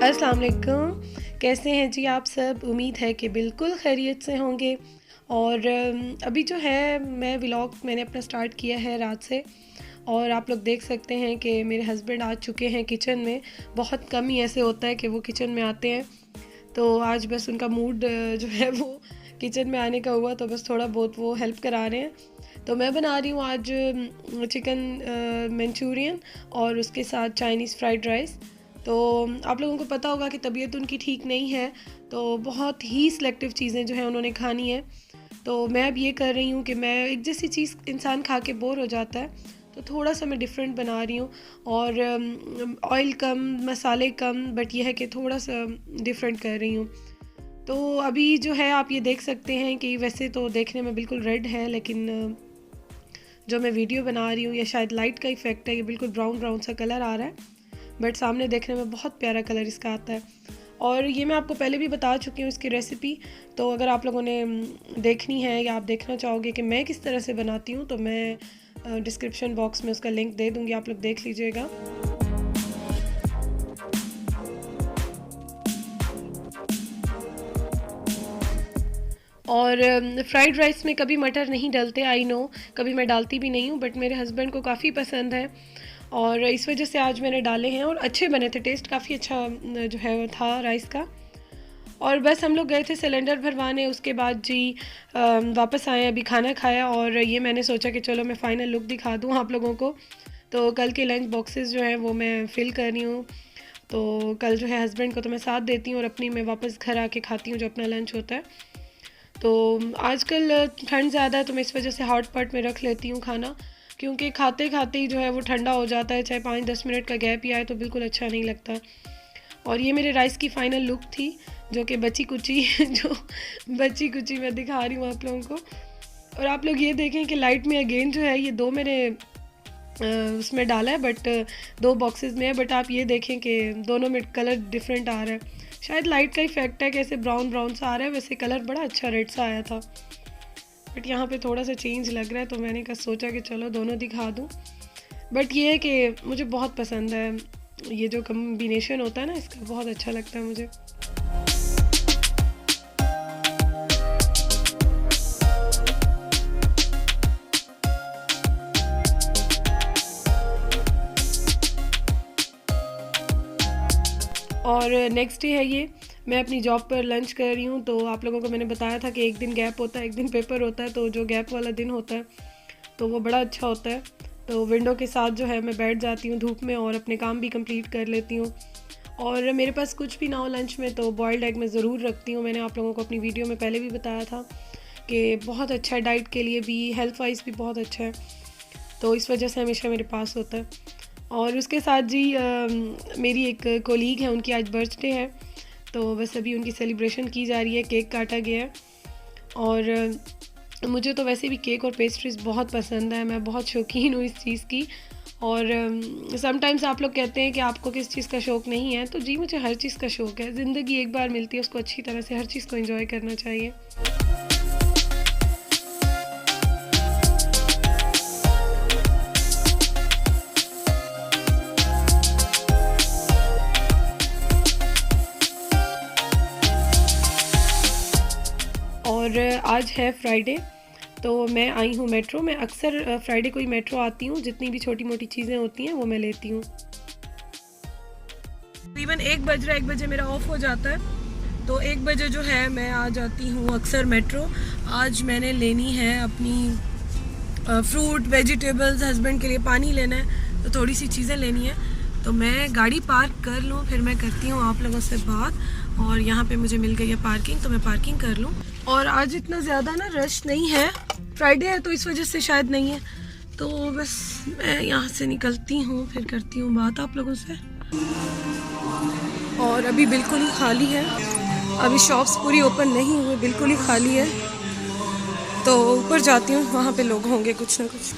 अस्सलाम वालेकुम। कैसे हैं जी आप सब? उम्मीद है कि बिल्कुल खैरियत से होंगे। और अभी जो है मैं व्लॉग मैंने अपना स्टार्ट किया है रात से, और आप लोग देख सकते हैं कि मेरे हस्बैंड आ चुके हैं किचन में। बहुत कम ही ऐसे होता है कि वो किचन में आते हैं, तो आज बस उनका मूड जो है वो किचन में आने का हुआ, तो बस थोड़ा बहुत वो हेल्प करा रहे हैं। तो मैं बना रही हूँ आज चिकन मंचूरियन और उसके साथ चाइनीज़ फ्राइड राइस। तो आप लोगों को पता होगा कि तबीयत उनकी ठीक नहीं है, तो बहुत ही सिलेक्टिव चीज़ें जो हैं उन्होंने खानी है। तो मैं अब ये कर रही हूँ कि मैं एक जैसी चीज़ इंसान खा के बोर हो जाता है, तो थोड़ा सा मैं डिफरेंट बना रही हूँ। और ऑयल कम, मसाले कम, बट यह है कि थोड़ा सा डिफरेंट कर रही हूँ। तो अभी जो है आप ये देख सकते हैं कि वैसे तो देखने में बिल्कुल रेड है, लेकिन जो मैं वीडियो बना रही हूँ या शायद लाइट का इफ़ेक्ट है, ये बिल्कुल ब्राउन ब्राउन सा कलर आ रहा है, बट सामने देखने में बहुत प्यारा कलर इसका आता है। और ये मैं आपको पहले भी बता चुकी हूँ इसकी रेसिपी, तो अगर आप लोगों ने देखनी है या आप देखना चाहोगे कि मैं किस तरह से बनाती हूँ, तो मैं डिस्क्रिप्शन बॉक्स में उसका लिंक दे दूँगी, आप लोग देख लीजिएगा। और फ्राइड राइस में कभी मटर नहीं डलते, आई नो, कभी मैं डालती भी नहीं हूँ, बट मेरे हस्बैंड को काफ़ी पसंद है और इस वजह से आज मैंने डाले हैं और अच्छे बने थे। टेस्ट काफ़ी अच्छा जो है वो था राइस का। और बस हम लोग गए थे सिलेंडर भरवाने, उसके बाद जी वापस आए, अभी खाना खाया, और ये मैंने सोचा कि चलो मैं फ़ाइनल लुक दिखा दूँ आप लोगों को। तो कल के लंच बॉक्सेस जो हैं वो मैं फ़िल कर रही हूँ। तो कल जो है हस्बैंड को तो मैं साथ देती हूँ और अपनी मैं वापस घर आके खाती हूँ जो अपना लंच होता है। तो आजकल ठंड ज़्यादा है, तो मैं इस वजह से हॉट पॉट में रख लेती हूँ खाना, क्योंकि खाते खाते ही जो है वो ठंडा हो जाता है, चाहे 5-10 मिनट का गैप ही आए तो बिल्कुल अच्छा नहीं लगता। और ये मेरे राइस की फ़ाइनल लुक थी, जो कि बची कुची जो बची कुची मैं दिखा रही हूँ आप लोगों को। और आप लोग ये देखें कि लाइट में अगेन जो है ये दो मैंने उसमें डाला है, बट दो बॉक्सेस में है, बट आप ये देखें कि दोनों में कलर डिफरेंट आ रहा है। शायद लाइट का इफेक्ट है कि ऐसे ब्राउन ब्राउन सा आ रहा है, वैसे कलर बड़ा अच्छा रेड सा आया था, बट यहाँ पे थोड़ा सा चेंज लग रहा है, तो मैंने कहा सोचा कि चलो दोनों दिखा दूँ। बट ये है कि मुझे बहुत पसंद है, ये जो कम्बिनेशन होता है ना इसका, बहुत अच्छा लगता है मुझे। और नेक्स्ट डे है ये, मैं अपनी जॉब पर लंच कर रही हूँ। तो आप लोगों को मैंने बताया था कि एक दिन गैप होता है, एक दिन पेपर होता है, तो जो गैप वाला दिन होता है तो वो बड़ा अच्छा होता है। तो विंडो के साथ जो है मैं बैठ जाती हूँ धूप में और अपने काम भी कंप्लीट कर लेती हूँ। और मेरे पास कुछ भी ना हो लंच में तो बॉइल्ड एग मैं ज़रूर रखती हूँ। मैंने आप लोगों को अपनी वीडियो में पहले भी बताया था कि बहुत अच्छा है, डाइट के लिए भी, हेल्थ वाइज भी बहुत अच्छा है, तो इस वजह से हमेशा मेरे पास होता है। और उसके साथ जी मेरी एक कोलीग है, उनकी आज बर्थडे है, तो बस अभी उनकी सेलिब्रेशन की जा रही है, केक काटा गया है। और मुझे तो वैसे भी केक और पेस्ट्रीज़ बहुत पसंद है, मैं बहुत शौकीन हूँ इस चीज़ की। और समटाइम्स आप लोग कहते हैं कि आपको किस चीज़ का शौक़ नहीं है, तो जी मुझे हर चीज़ का शौक़ है। ज़िंदगी एक बार मिलती है, उसको अच्छी तरह से हर चीज़ को एंजॉय करना चाहिए। और आज है फ्राइडे, तो मैं आई हूँ मेट्रो में। अक्सर फ्राइडे को ही मेट्रो आती हूँ, जितनी भी छोटी मोटी चीज़ें होती हैं वो मैं लेती हूँ। तकरीबन 1 बज रहा है, 1 बजे मेरा ऑफ हो जाता है, तो 1 बजे जो है मैं आ जाती हूँ अक्सर मेट्रो। आज मैंने लेनी है अपनी फ्रूट वेजिटेबल्स, हस्बैंड के लिए पानी लेना है, तो थोड़ी सी चीज़ें लेनी है। तो मैं गाड़ी पार्क कर लूँ, फिर मैं करती हूँ आप लोगों से बात। और यहाँ पे मुझे मिल गई है पार्किंग, तो मैं पार्किंग कर लूँ। और आज इतना ज़्यादा ना रश नहीं है, फ्राइडे है तो इस वजह से शायद नहीं है, तो बस मैं यहाँ से निकलती हूँ, फिर करती हूँ बात आप लोगों से। और अभी बिल्कुल ही खाली है, अभी शॉप्स पूरी ओपन नहीं हुई, बिल्कुल ही खाली है। तो ऊपर जाती हूँ, वहाँ पे लोग होंगे कुछ ना कुछ।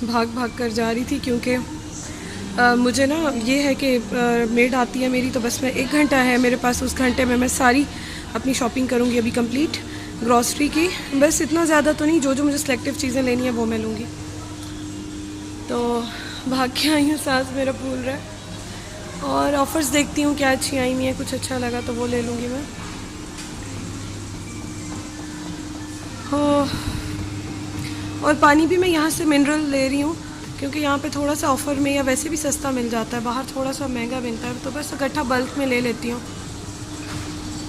भाग भाग कर जा रही थी, क्योंकि मुझे ना ये है कि मेड आती है मेरी, तो बस मैं 1 घंटा है मेरे पास, उस घंटे में मैं सारी अपनी शॉपिंग करूँगी अभी कंप्लीट ग्रॉसरी की। बस इतना ज़्यादा तो नहीं, जो जो मुझे सिलेक्टिव चीज़ें लेनी है वो मैं लूँगी। तो भाग के आई हूँ, सांस मेरा फूल रहा है। और ऑफ़र्स देखती हूँ क्या अच्छी आई हुई है, कुछ अच्छा लगा तो वो ले लूँगी मैं। हो, और पानी भी मैं यहाँ से मिनरल ले रही हूँ क्योंकि यहाँ पे थोड़ा सा ऑफ़र में या वैसे भी सस्ता मिल जाता है, बाहर थोड़ा सा महंगा मिलता है, तो बस इकट्ठा बल्क में ले लेती हूँ।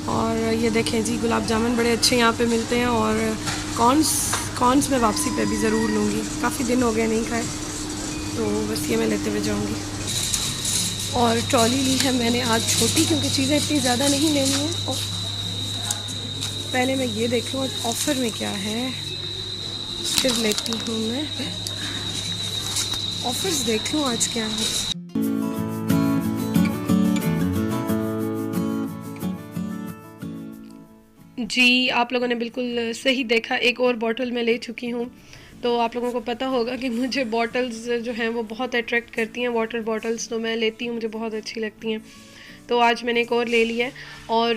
और ये देखें जी, गुलाब जामुन बड़े अच्छे यहाँ पे मिलते हैं। और कॉर्न्स कॉर्न्स मैं वापसी पे भी ज़रूर लूँगी, काफ़ी दिन हो गए नहीं खाए, तो बस ये मैं लेते हुए जाऊँगी। और ट्रॉली ली है मैंने आज छोटी, क्योंकि चीज़ें इतनी ज़्यादा नहीं लेनी है। और पहले मैं ये देख लूँ ऑफ़र में क्या है, फिर लेती हूँ मैं। ऑफ़र्स देख लूँ आज क्या है। जी, आप लोगों ने बिल्कुल सही देखा, एक और बॉटल मैं ले चुकी हूँ। तो आप लोगों को पता होगा कि मुझे बॉटल्स जो हैं वो बहुत अट्रैक्ट करती हैं, वाटर बॉटल्स तो मैं लेती हूँ, मुझे बहुत अच्छी लगती हैं। तो आज मैंने एक और ले ली है। और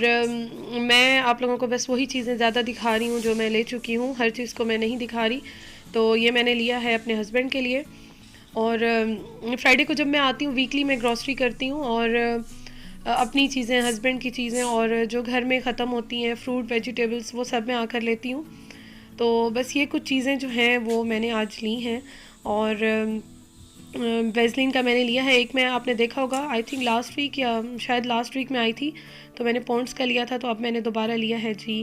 मैं आप लोगों को बस वही चीज़ें ज़्यादा दिखा रही हूँ जो मैं ले चुकी हूँ, हर चीज़ को मैं नहीं दिखा रही। तो ये मैंने लिया है अपने हस्बैंड के लिए। और फ्राइडे को जब मैं आती हूँ, वीकली मैं ग्रॉसरी करती हूँ और अपनी चीज़ें, हस्बैंड की चीज़ें और जो घर में ख़त्म होती हैं, फ्रूट वेजिटेबल्स, वो सब मैं आकर लेती हूँ। तो बस ये कुछ चीज़ें जो हैं वो मैंने आज ली हैं। और वेस्लिन का मैंने लिया है एक, मैं आपने देखा होगा आई थिंक लास्ट वीक या शायद लास्ट वीक में आई थी, तो मैंने पॉन्ड्स का लिया था, तो अब मैंने दोबारा लिया है जी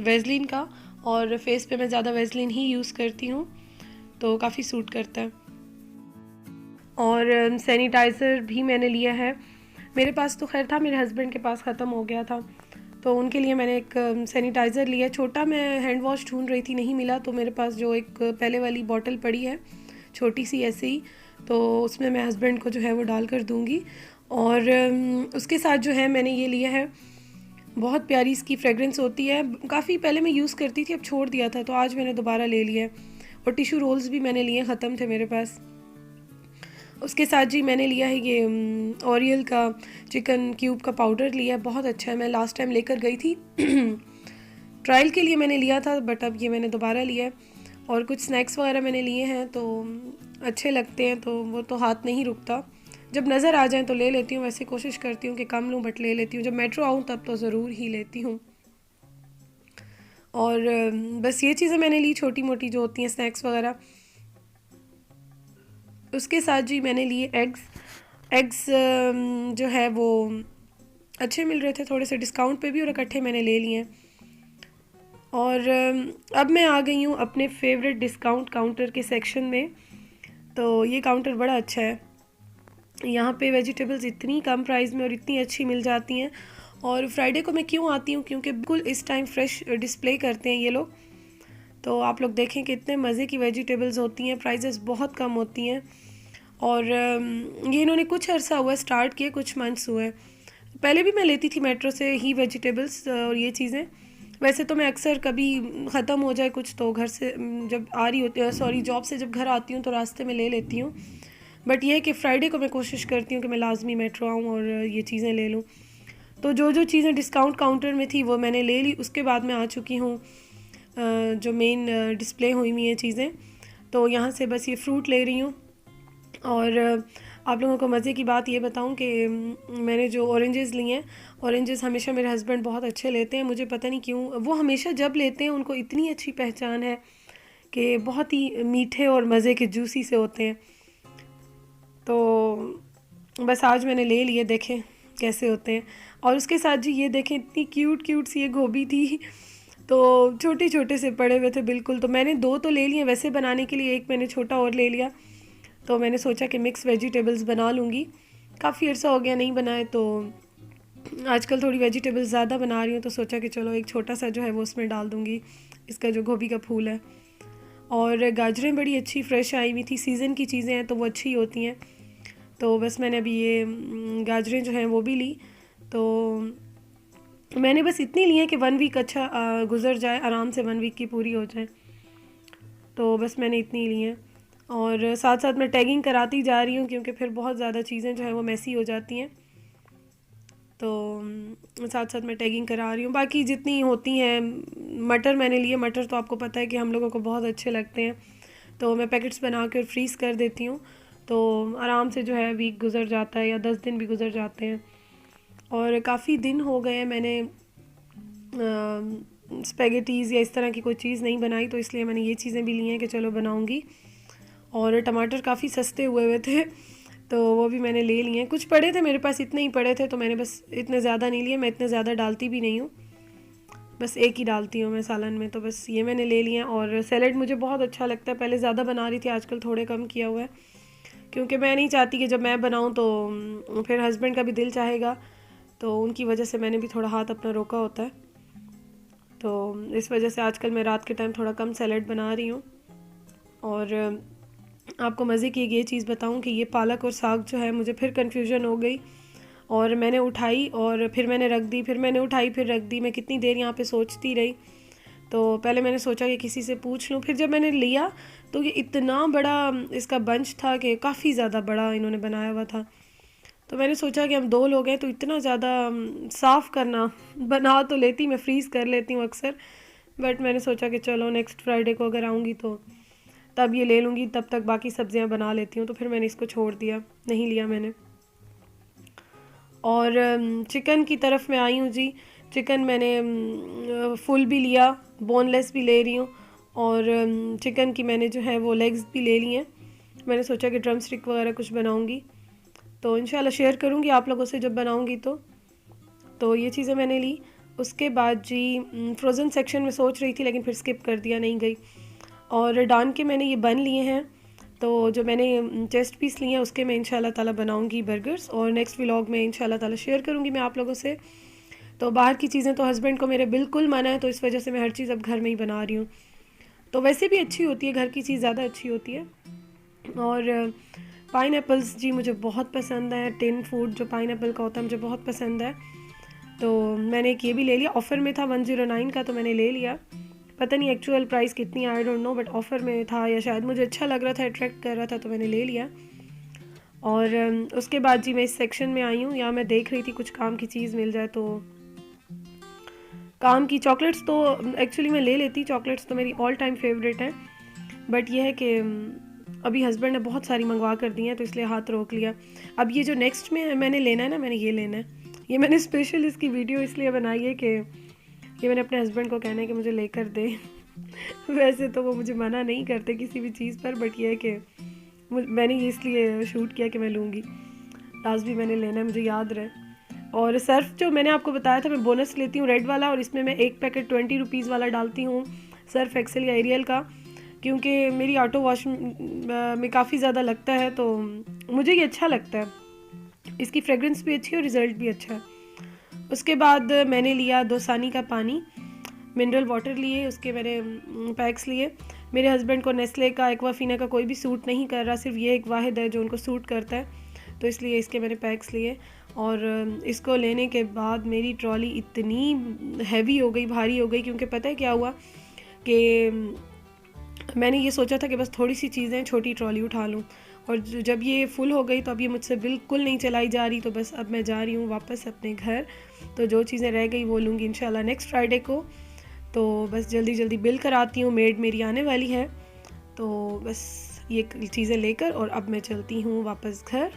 वेस्लिन का। और फेस पे मैं ज़्यादा वेस्लिन ही यूज़ करती हूँ, तो काफ़ी सूट करता है। और सैनिटाइज़र भी मैंने लिया है, मेरे पास तो खैर था, मेरे हस्बैंड के पास ख़त्म हो गया था, तो उनके लिए मैंने एक सैनिटाइज़र लिया छोटा। मैं हैंड वॉश ढूंढ रही थी, नहीं मिला, तो मेरे पास जो एक पहले वाली बॉटल पड़ी है छोटी सी ऐसे ही, तो उसमें मैं हस्बैंड को जो है वो डाल कर दूँगी। और उसके साथ जो है मैंने ये लिया है, बहुत प्यारी इसकी फ्रेगरेंस होती है, काफ़ी पहले मैं यूज़ करती थी, अब छोड़ दिया था, तो आज मैंने दोबारा ले लिया है। और टिश्यू रोल्स भी मैंने लिए, ख़त्म थे मेरे पास। उसके साथ जी मैंने लिया है ये ओरियल का चिकन क्यूब का पाउडर लिया है, बहुत अच्छा है, मैं लास्ट टाइम लेकर गई थी ट्रायल के लिए मैंने लिया था, बट अब ये मैंने दोबारा लिया है। और कुछ स्नैक्स वगैरह मैंने लिए हैं, तो अच्छे लगते हैं, तो वो तो हाथ नहीं रुकता, जब नज़र आ जाए तो ले लेती हूँ। वैसे कोशिश करती हूँ कि कम लूँ, बट ले लेती हूँ, जब मेट्रो आऊँ तब तो ज़रूर ही लेती हूँ। और बस ये चीज़ें मैंने ली, छोटी मोटी जो होती हैं स्नैक्स वगैरह। उसके साथ जी मैंने लिए एग्स जो है वो अच्छे मिल रहे थे, थोड़े से डिस्काउंट पे भी, और इकट्ठे मैंने ले लिए। और अब मैं आ गई हूँ अपने फेवरेट डिस्काउंट काउंटर के सेक्शन में। तो ये काउंटर बड़ा अच्छा है, यहाँ पे वेजिटेबल्स इतनी कम प्राइस में और इतनी अच्छी मिल जाती हैं। और फ्राइडे को मैं क्यों आती हूँ, क्योंकि बिल्कुल इस टाइम फ्रेश डिस्प्ले करते हैं ये लोग, तो आप लोग देखें कि इतने मज़े की वेजिटेबल्स होती हैं, प्राइजेस बहुत कम होती हैं। और ये इन्होंने कुछ अर्सा हुआ स्टार्ट किए, कुछ मंथ्स हुए, पहले भी मैं लेती थी मेट्रो से ही वेजिटेबल्स और ये चीज़ें। वैसे तो मैं अक्सर कभी ख़त्म हो जाए कुछ तो घर से जब आ रही होती है, सॉरी जॉब से जब घर आती हूँ तो रास्ते में ले लेती हूँ, बट ये है कि फ़्राइडे को मैं कोशिश करती हूँ कि मैं लाजमी मेट्रो आऊँ और ये चीज़ें ले लूँ। तो जो जो चीज़ें डिस्काउंट काउंटर में थी वो मैंने ले ली। उसके बाद मैं आ चुकी हूँ जो मेन डिस्प्ले हुई हुई हैं चीज़ें, तो यहाँ से बस ये फ़्रूट ले रही हूँ। और आप लोगों को मज़े की बात ये बताऊं कि मैंने जो ऑरेंजेस लिए हैं, ऑरेंजेस हमेशा मेरे हस्बैंड बहुत अच्छे लेते हैं, मुझे पता नहीं क्यों, वो हमेशा जब लेते हैं उनको इतनी अच्छी पहचान है कि बहुत ही मीठे और मज़े के जूसी से होते हैं। तो बस आज मैंने ले लिए, देखें कैसे होते हैं। और उसके साथ जी ये देखें, इतनी क्यूट क्यूट सी ये गोभी थी, तो छोटे छोटे से पड़े हुए थे बिल्कुल, तो मैंने दो तो ले लिए वैसे बनाने के लिए, एक मैंने छोटा और ले लिया। तो मैंने सोचा कि मिक्स वेजिटेबल्स बना लूँगी, काफ़ी अर्सा हो गया नहीं बनाए, तो आजकल थोड़ी वेजिटेबल्स ज़्यादा बना रही हूँ, तो सोचा कि चलो एक छोटा सा जो है वो उसमें डाल दूँगी, इसका जो गोभी का फूल है। और गाजरें बड़ी अच्छी फ्रेश आई हुई थी, सीज़न की चीज़ें हैं तो वो अच्छी होती हैं, तो बस मैंने अभी ये गाजरें जो हैं वो भी ली। तो मैंने बस इतनी ली है कि 1 वीक अच्छा गुज़र जाए, आराम से 1 वीक की पूरी हो जाए, तो बस मैंने इतनी ली हैं। और साथ साथ मैं टैगिंग कराती जा रही हूँ, क्योंकि फिर बहुत ज़्यादा चीज़ें जो हैं वो मैसी हो जाती हैं, तो साथ साथ मैं टैगिंग करा रही हूँ। बाकी जितनी होती हैं, मटर मैंने लिए, मटर तो आपको पता है कि हम लोगों को बहुत अच्छे लगते हैं, तो मैं पैकेट्स बना कर फ्रीज़ कर देती हूँ, तो आराम से जो है वीक गुज़र जाता है या 10 दिन भी गुज़र जाते हैं। और काफ़ी दिन हो गए मैंने स्पेगेटीज़ या इस तरह की कोई चीज़ नहीं बनाई, तो इसलिए मैंने ये चीज़ें भी ली हैं कि चलो बनाऊँगी। और टमाटर काफ़ी सस्ते हुए थे, तो वो भी मैंने ले लिए। कुछ पड़े थे मेरे पास, इतने ही पड़े थे, तो मैंने बस इतने ज़्यादा नहीं लिए। मैं इतने ज़्यादा डालती भी नहीं हूँ, बस एक ही डालती हूँ मैं सालन में, तो बस ये मैंने ले लिए। और सैलड मुझे बहुत अच्छा लगता है, पहले ज़्यादा बना रही थी, आजकल थोड़े कम किया हुआ है, क्योंकि मैं नहीं चाहती कि जब मैं बनाऊँ तो फिर हस्बैंड का भी दिल चाहेगा, तो उनकी वजह से मैंने भी थोड़ा हाथ अपना रोका होता है। तो इस वजह से आजकल मैं रात के टाइम थोड़ा कम सैलड बना रही हूँ। और आपको मज़े की ये चीज़ बताऊँ कि ये पालक और साग जो है, मुझे फिर कन्फ्यूजन हो गई, और मैंने उठाई और फिर मैंने रख दी, फिर मैंने उठाई फिर रख दी। मैं कितनी देर यहाँ पे सोचती रही। तो पहले मैंने सोचा कि किसी से पूछ लूँ, फिर जब मैंने लिया तो ये इतना बड़ा इसका बंच था कि काफ़ी ज़्यादा बड़ा इन्होंने बनाया हुआ था। तो मैंने सोचा कि हम 2 लोग हैं, तो इतना ज़्यादा साफ़ करना, बना तो लेती, मैं फ्रीज़ कर लेती हूँ अक्सर, बट मैंने सोचा कि चलो नेक्स्ट फ्राइडे को अगर आऊँगी तो तब ये ले लूँगी, तब तक बाकी सब्ज़ियाँ बना लेती हूँ। तो फिर मैंने इसको छोड़ दिया, नहीं लिया मैंने। और चिकन की तरफ मैं आई हूँ जी। चिकन मैंने फुल भी लिया, बोनलेस भी ले रही हूँ, और चिकन की मैंने जो है वो लेग्स भी ले ली हैं। मैंने सोचा कि ड्रम स्टिक वगैरह कुछ बनाऊँगी, तो इंशाल्लाह शेयर करूँगी आप लोगों से जब बनाऊँगी। तो ये चीज़ें मैंने ली। उसके बाद जी फ्रोज़न सेक्शन में सोच रही थी, लेकिन फिर स्किप कर दिया, नहीं गई। और डान के मैंने ये बन लिए हैं, तो जो मैंने चेस्ट पीस लिए हैं उसके मैं इंशाल्लाह ताला बनाऊंगी बर्गर्स, और नेक्स्ट व्लॉग में इंशाल्लाह ताला शेयर करूंगी मैं आप लोगों से। तो बाहर की चीज़ें तो हस्बैंड को मेरे बिल्कुल मना है, तो इस वजह से मैं हर चीज़ अब घर में ही बना रही हूँ। तो वैसे भी अच्छी होती है, घर की चीज़ ज़्यादा अच्छी होती है। और पाइनएप्पल्स जी मुझे बहुत पसंद है, टिन फूड जो पाइनएप्पल का होता है मुझे बहुत पसंद है। तो मैंने एक ये भी ले लिया, ऑफ़र में था 109 का, तो मैंने ले लिया। पता नहीं एक्चुअल प्राइस कितनी, I don't know, but offer में था या शायद मुझे अच्छा लग रहा था, अट्रैक्ट कर रहा था, तो मैंने ले लिया। और उसके बाद जी मैं इस सेक्शन में आई हूँ, यहाँ मैं देख रही थी कुछ काम की चीज़ मिल जाए। तो काम की चॉकलेट्स तो एक्चुअली मैं ले लेती, चॉकलेट्स तो मेरी ऑल टाइम फेवरेट हैं, बट ये है कि अभी हस्बैंड ने बहुत सारी मंगवा कर दी हैं, तो इसलिए हाथ रोक लिया। अब ये जो नेक्स्ट में मैंने लेना है ना, मैंने ये लेना है। ये मैंने स्पेशल इसकी वीडियो इसलिए बनाई है कि ये मैंने अपने हस्बैंड को कहना है कि मुझे लेकर दे। वैसे तो वो मुझे मना नहीं करते किसी भी चीज़ पर, बट ये है कि मैंने ये इसलिए शूट किया कि मैं लूँगी, लास्ट भी मैंने लेना है, मुझे याद रहे। और सर्फ जो मैंने आपको बताया था, मैं बोनस लेती हूँ रेड वाला, और इसमें मैं एक पैकेट 20 रुपीज़ वाला डालती हूँ, सर्फ एक्सेल या एरियल का, क्योंकि मेरी ऑटो वॉश में काफ़ी ज़्यादा लगता है, तो मुझे ये अच्छा लगता है। इसकी फ्रेगरेंस भी अच्छी है और रिज़ल्ट भी अच्छा है। उसके बाद मैंने लिया दोसानी का पानी, मिनरल वाटर लिए, उसके मैंने पैक्स लिए। मेरे हस्बैंड को नेस्ले का, एक्वाफीना का कोई भी सूट नहीं कर रहा, सिर्फ ये एक वाहिद है जो उनको सूट करता है, तो इसलिए इसके मैंने पैक्स लिए। और इसको लेने के बाद मेरी ट्रॉली इतनी हैवी हो गई, भारी हो गई, क्योंकि पता है क्या हुआ कि मैंने ये सोचा था कि बस थोड़ी सी चीज़ें छोटी ट्रॉली उठा लूँ, और जब ये फुल हो गई तो अब ये मुझसे बिल्कुल नहीं चलाई जा रही। तो बस अब मैं जा रही हूँ वापस अपने घर, तो जो चीज़ें रह गई वो लूँगी इंशाल्लाह नेक्स्ट फ्राइडे को। तो बस जल्दी जल्दी बिल कराती हूँ, मेड मेरी आने वाली है, तो बस ये चीज़ें लेकर और अब मैं चलती हूँ वापस घर।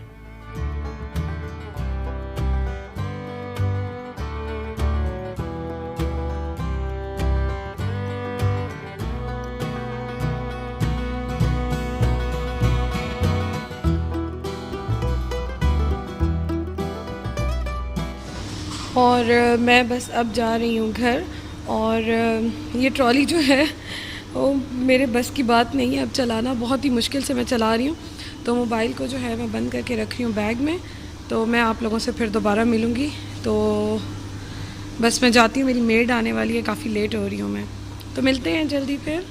और मैं बस अब जा रही हूँ घर, और ये ट्रॉली जो है वो मेरे बस की बात नहीं है अब चलाना, बहुत ही मुश्किल से मैं चला रही हूँ। तो मोबाइल को जो है मैं बंद करके रख रही हूँ बैग में, तो मैं आप लोगों से फिर दोबारा मिलूँगी। तो बस मैं जाती हूँ, मेरी मेड आने वाली है, काफ़ी लेट हो रही हूँ मैं, तो मिलते हैं जल्दी फिर।